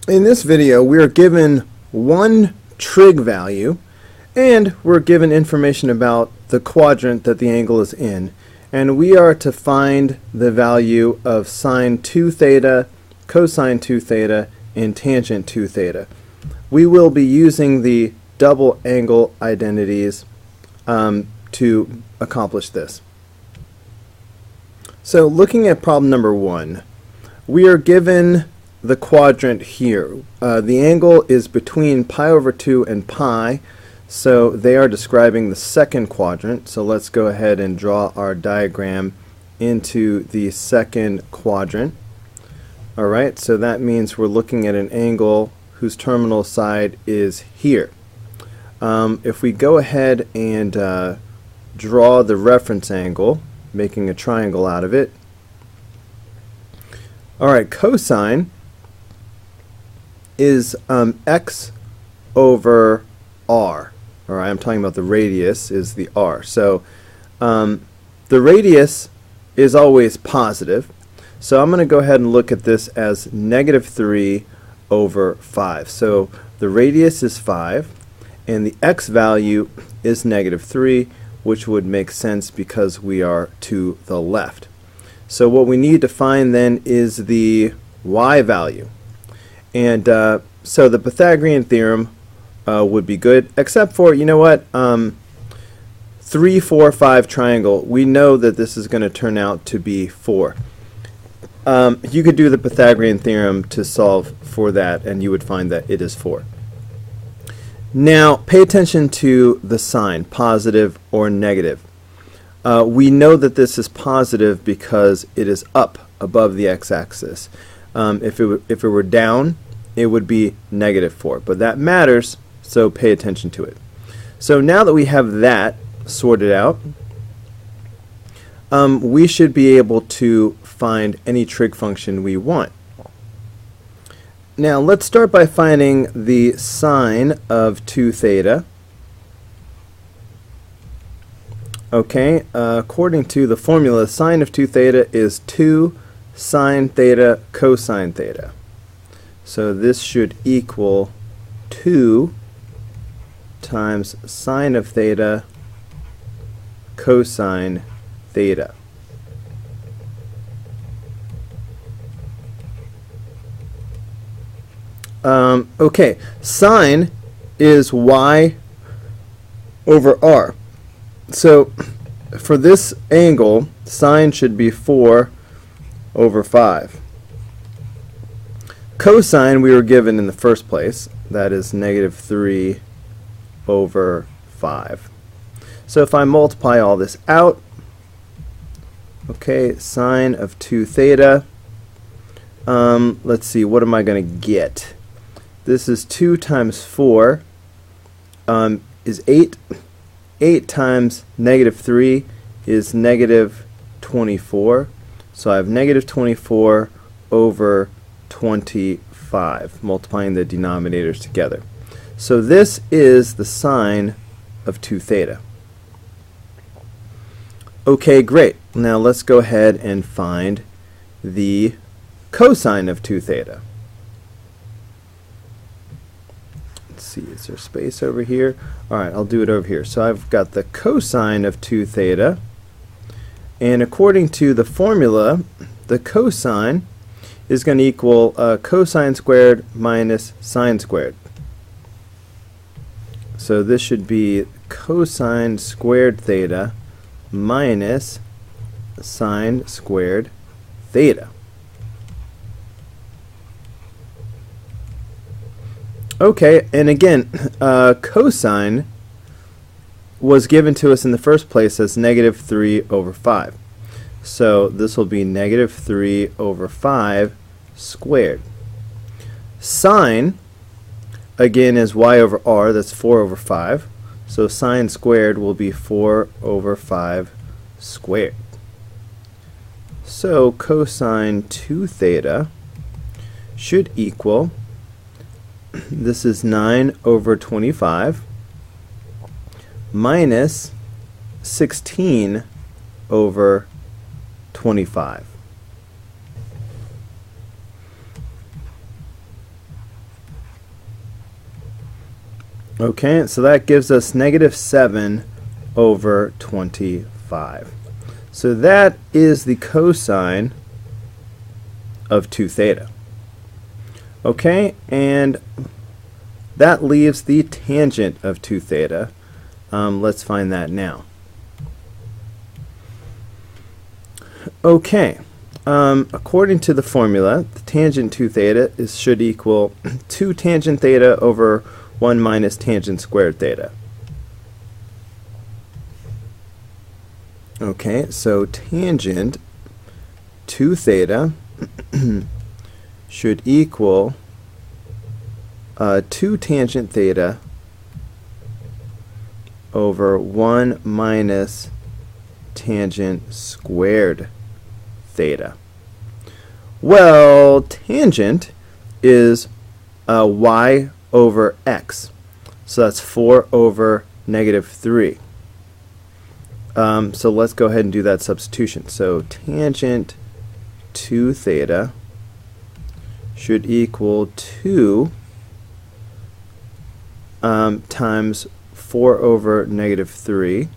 In this video, we are given one trig value, and we're given information about the quadrant that the angle is in. And we are to find the value of sine 2 theta, cosine 2 theta, and tangent 2 theta. We will be using the double angle identities to accomplish this. So looking at problem number 1, we are given the quadrant here. The angle is between pi over 2 and pi, so they are describing the second quadrant. So let's go ahead and draw our diagram into the second quadrant. Alright, so that means we're looking at an angle whose terminal side is here. If we go ahead and draw the reference angle, making a triangle out of it. Alright, cosine is x over r. Alright, I'm talking about the radius is the r. So the radius is always positive. So I'm going to go ahead and look at this as negative 3 over 5. So the radius is 5, and the x value is negative 3, which would make sense because we are to the left. So what we need to find then is the y value. And so the Pythagorean theorem would be good, except for, you know what, 3, 4, 5 triangle. We know that this is going to turn out to be 4. You could do the Pythagorean theorem to solve for that, and you would find that it is 4. Now, pay attention to the sign, positive or negative. We know that this is positive because it is up above the x-axis. If it were down, it would be negative 4. But that matters, so pay attention to it. So now that we have that sorted out, we should be able to find any trig function we want. Now let's start by finding the sine of 2 theta. Okay, according to the formula, sine of 2 theta is 2 sine theta cosine theta. So this should equal 2 times sine of theta cosine theta. Okay, sine is y over r. So for this angle, sine should be 4 over 5. Cosine we were given in the first place, that is negative 3 over 5. So if I multiply all this out, okay, sine of 2 theta, let's see, what am I going to get? This is 2 times 4 is 8. 8 times negative 3 is negative 24. So I have negative 24 over 25, multiplying the denominators together. So this is the sine of 2 theta. Okay, great. Now let's go ahead and find the cosine of 2 theta. Let's see, is there space over here? Alright, I'll do it over here. So I've got the cosine of 2 theta, and according to the formula, the cosine is going to equal cosine squared minus sine squared. So this should be cosine squared theta minus sine squared theta. Okay, and again, cosine was given to us in the first place as negative 3 over 5. So this will be negative 3 over 5 squared. Sine, again, is y over r, that's 4 over 5. So sine squared will be 4 over 5 squared. So cosine 2 theta should equal, this is 9 over 25 minus 16 over 25. Okay, so that gives us -7 over 25. So that is the cosine of 2 theta. Okay, and that leaves the tangent of 2 theta. Let's find that now. Okay, according to the formula, the tangent 2 theta should equal 2 tangent theta over 1 minus tangent squared theta. Okay, so tangent 2 theta should equal 2 tangent theta over 1 minus tangent squared theta. Well, tangent is y over x. So that's 4 over -3. So let's go ahead and do that substitution. So tangent 2 theta should equal 2 times 4 over -3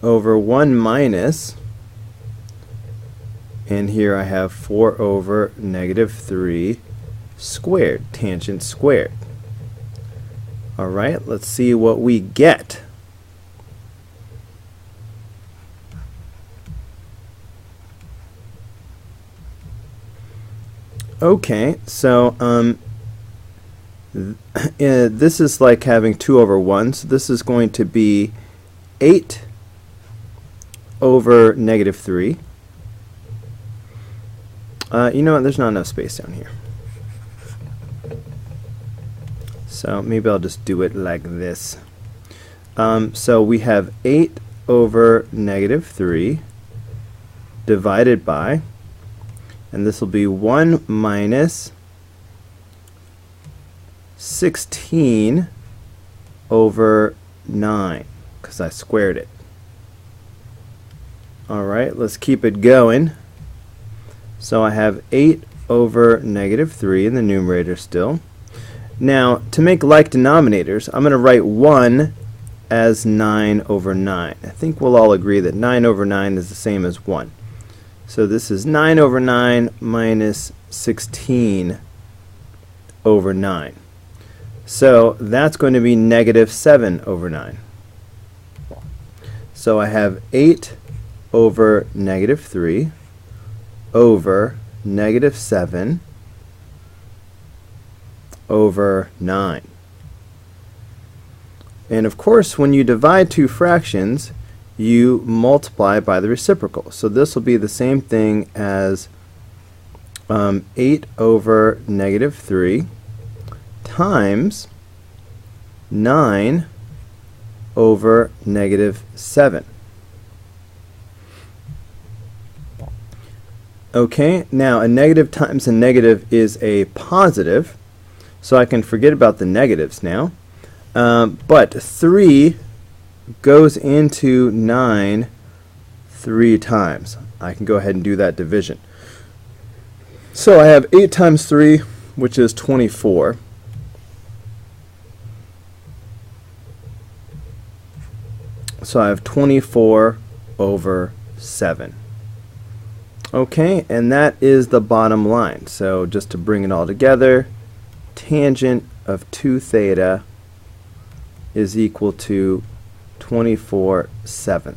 over 1 minus, and here I have 4 over -3 squared, tangent squared. Alright, let's see what we get. Okay, so this is like having 2 over 1, so this is going to be 8 over -3. You know what, there's not enough space down here. So maybe I'll just do it like this. So we have 8 over -3 divided by, and this will be 1 minus 16 over 9, because I squared it. Alright, let's keep it going. So I have 8 over -3 in the numerator still. Now, to make like denominators, I'm going to write 1 as 9 over 9. I think we'll all agree that 9 over 9 is the same as 1. So this is 9 over 9 minus 16 over 9. So that's going to be -7 over 9. So I have 8 over -3 over -7 over 9. And of course, when you divide two fractions, you multiply by the reciprocal. So this will be the same thing as 8 over -3 times 9 over -7. Okay, now a negative times a negative is a positive, so I can forget about the negatives now. But 3 goes into 9 3 times. I can go ahead and do that division. So I have 8 times 3, which is 24. So I have 24 over 7. Okay, and that is the bottom line. So just to bring it all together, tangent of 2 theta is equal to 24/7.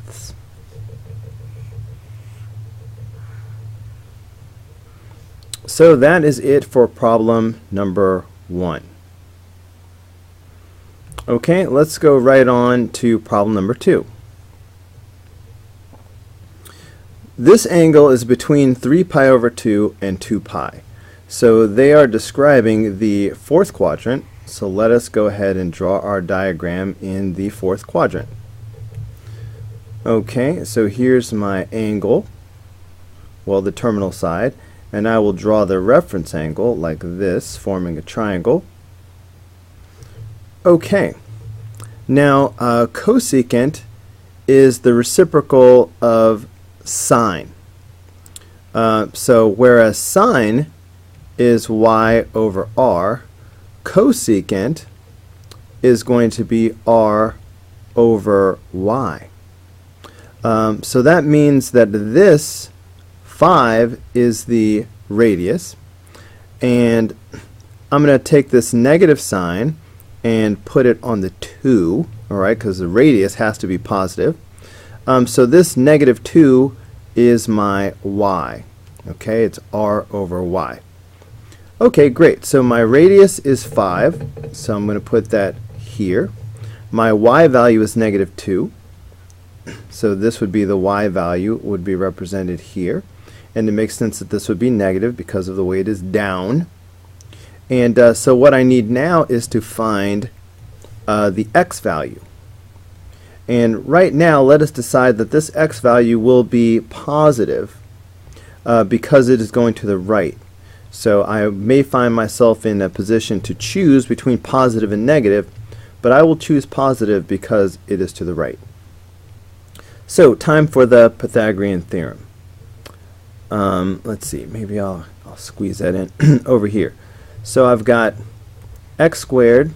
So that is it for problem number 1. Okay, let's go right on to problem number 2. This angle is between 3 pi over 2 and 2 pi. So they are describing the fourth quadrant. So let us go ahead and draw our diagram in the fourth quadrant. Okay, so here's my angle, well, the terminal side, and I will draw the reference angle like this, forming a triangle. Okay, now cosecant is the reciprocal of sine. So whereas sine is y over r. Cosecant is going to be r over y. So that means that this 5 is the radius, and I'm going to take this negative sign and put it on the 2, alright, because the radius has to be positive. So this negative 2 is my y. Okay, it's r over y. Okay, great. So my radius is 5, so I'm going to put that here. My y value is negative 2, so this would be the y value, would be represented here. And it makes sense that this would be negative because of the way it is down. And so what I need now is to find the x value. And right now, let us decide that this x value will be positive because it is going to the right. So I may find myself in a position to choose between positive and negative, but I will choose positive because it is to the right. So time for the Pythagorean theorem. Let's see, maybe I'll squeeze that in over here. So I've got x squared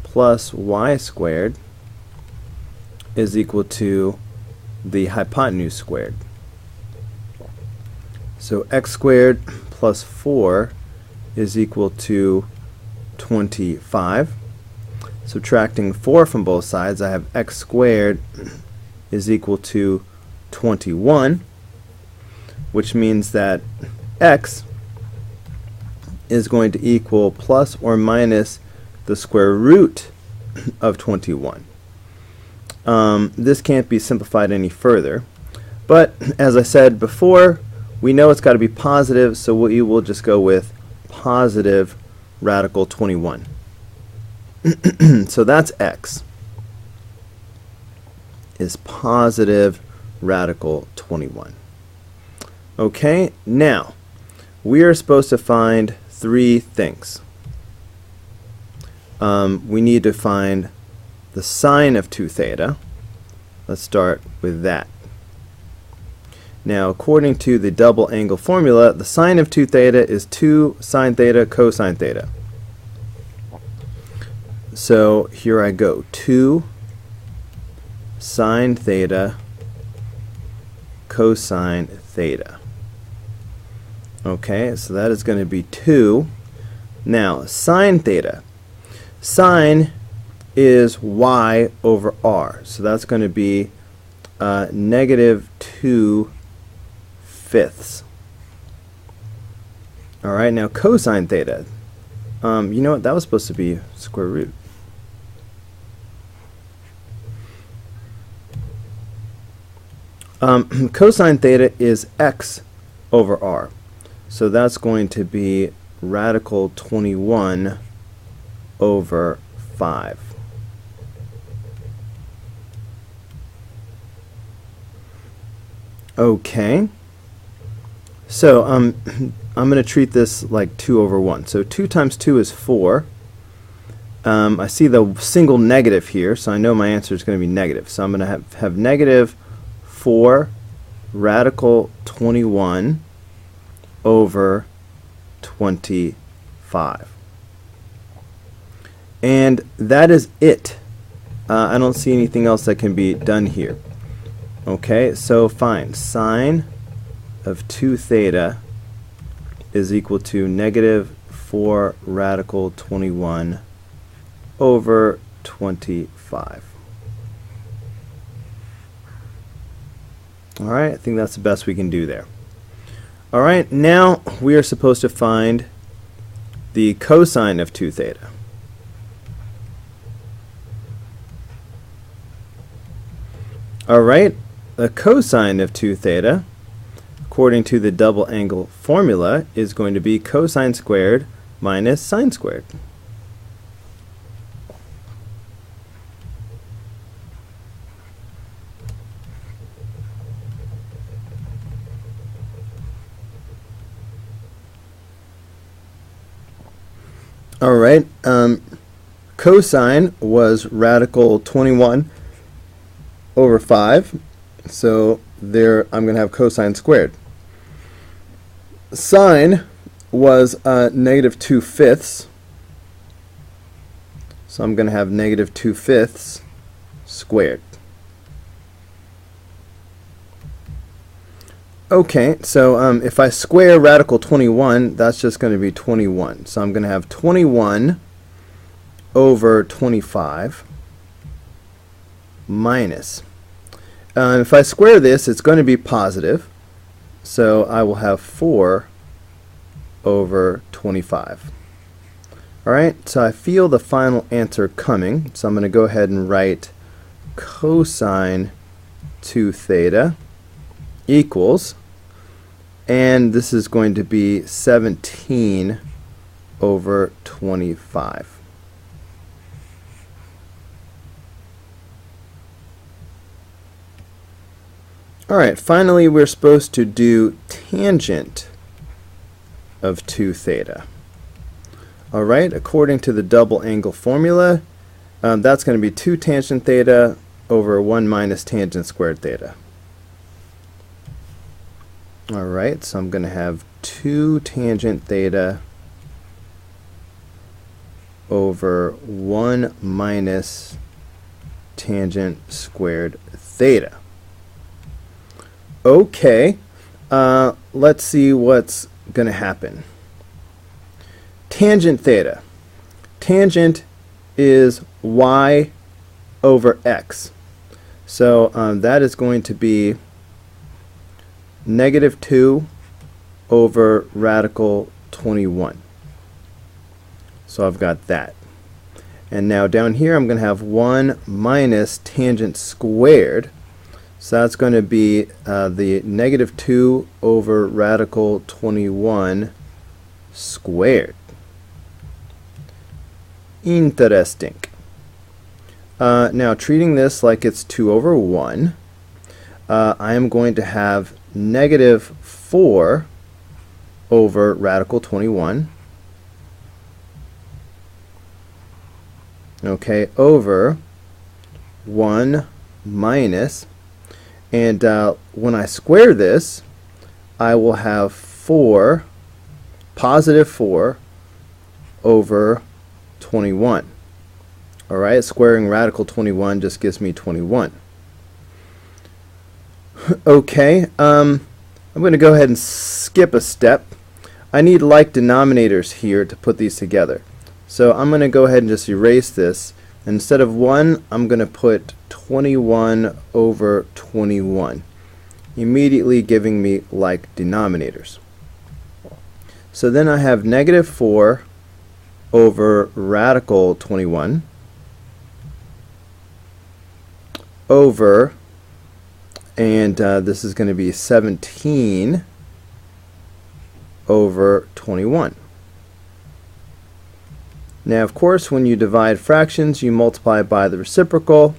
plus y squared is equal to the hypotenuse squared. So x squared plus 4 is equal to 25. Subtracting 4 from both sides, I have x squared is equal to 21, which means that x is going to equal plus or minus the square root of 21. This can't be simplified any further, but as I said before, we know it's got to be positive, so we will just go with positive radical 21. So that's x, is positive radical 21. Okay, now we are supposed to find 3 things. We need to find the sine of 2 theta. Let's start with that. Now, according to the double angle formula, the sine of 2 theta is 2 sine theta cosine theta. So here I go, 2 sine theta cosine theta. Okay, so that is going to be 2. Now, sine theta. Sine is y over r, so that's going to be negative 2/5. Alright, now cosine theta. You know what, that was supposed to be square root. Cosine theta is x over r. So that's going to be radical 21 over 5. Okay. So I'm going to treat this like 2 over 1. So 2 times 2 is 4. I see the single negative here, so I know my answer is going to be negative. So I'm going to have negative 4 radical 21 over 25. And that is it. I don't see anything else that can be done here. Okay, so fine. Sine of 2 theta is equal to negative 4 radical 21 over 25. Alright, I think that's the best we can do there. Alright, now we are supposed to find the cosine of 2 theta. Alright, the cosine of 2 theta, according to the double angle formula, is going to be cosine squared minus sine squared. Alright, cosine was radical 21 over 5, so there I'm going to have cosine squared. Sine was negative 2/5. So I'm going to have negative 2/5 squared. Okay, so if I square radical 21, that's just going to be 21. So I'm going to have 21 over 25 minus. If I square this, it's going to be positive. So I will have 4 over 25. Alright, so I feel the final answer coming. So I'm going to go ahead and write cosine 2 theta equals, and this is going to be 17 over 25. Alright, finally we're supposed to do tangent of 2 theta. Alright, according to the double angle formula, that's going to be 2 tangent theta over 1 minus tangent squared theta. Alright, so I'm going to have 2 tangent theta over 1 minus tangent squared theta. Okay, let's see what's going to happen. Tangent theta. Tangent is y over x. So that is going to be negative 2 over radical 21. So I've got that. And now down here I'm going to have 1 minus tangent squared. So that's going to be the negative 2 over radical 21 squared. Interesting. Now treating this like it's 2 over 1, I am going to have negative 4 over radical 21, okay, over 1 minus, and when I square this, I will have 4, positive 4 over 21. Alright, squaring radical 21 just gives me 21. Okay, I'm going to go ahead and skip a step. I need like denominators here to put these together. So I'm going to go ahead and just erase this. Instead of 1, I'm going to put 21 over 21, immediately giving me like denominators. So then I have negative 4 over radical 21 over, and this is going to be 17 over 21. Now of course when you divide fractions you multiply by the reciprocal,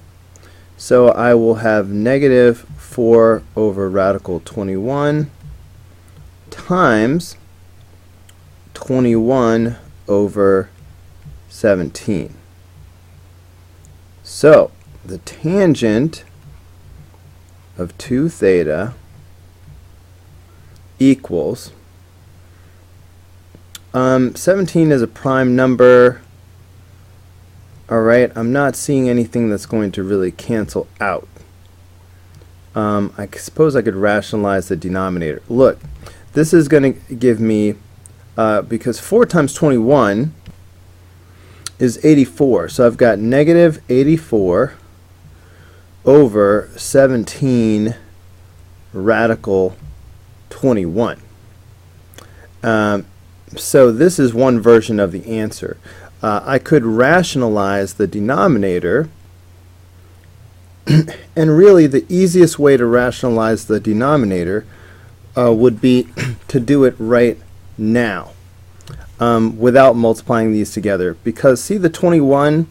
so I will have negative 4 over radical 21 times 21 over 17. So the tangent of 2 theta equals 17 is a prime number. Alright, I'm not seeing anything that's going to really cancel out. I suppose I could rationalize the denominator. Look, this is going to give me, because 4 times 21 is 84, so I've got negative 84 over 17 radical 21. So this is one version of the answer. I could rationalize the denominator, and really the easiest way to rationalize the denominator would be to do it right now without multiplying these together, because see the 21,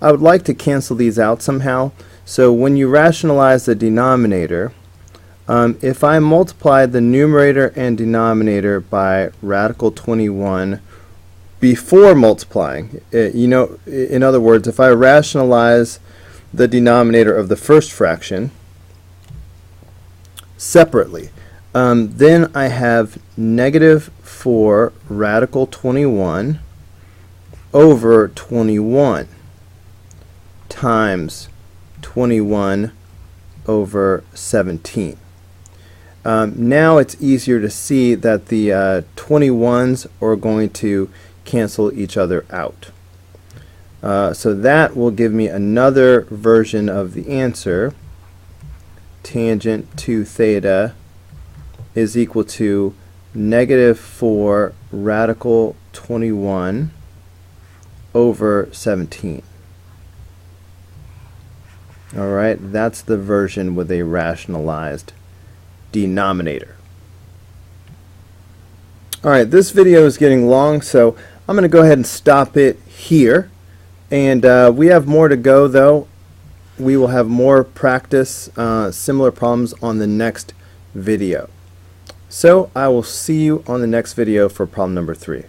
I would like to cancel these out somehow. So when you rationalize the denominator, if I multiply the numerator and denominator by radical 21 before multiplying, in other words, if I rationalize the denominator of the first fraction separately, Then I have negative 4 radical 21 over 21 times 21 over 17. Now it's easier to see that the 21s are going to cancel each other out. So that will give me another version of the answer. Tangent to theta is equal to negative 4 radical 21 over 17. Alright, that's the version with a rationalized denominator. Alright, this video is getting long, so I'm going to go ahead and stop it here. And we have more to go, though. We will have more practice, similar problems on the next video. So I will see you on the next video for problem number 3.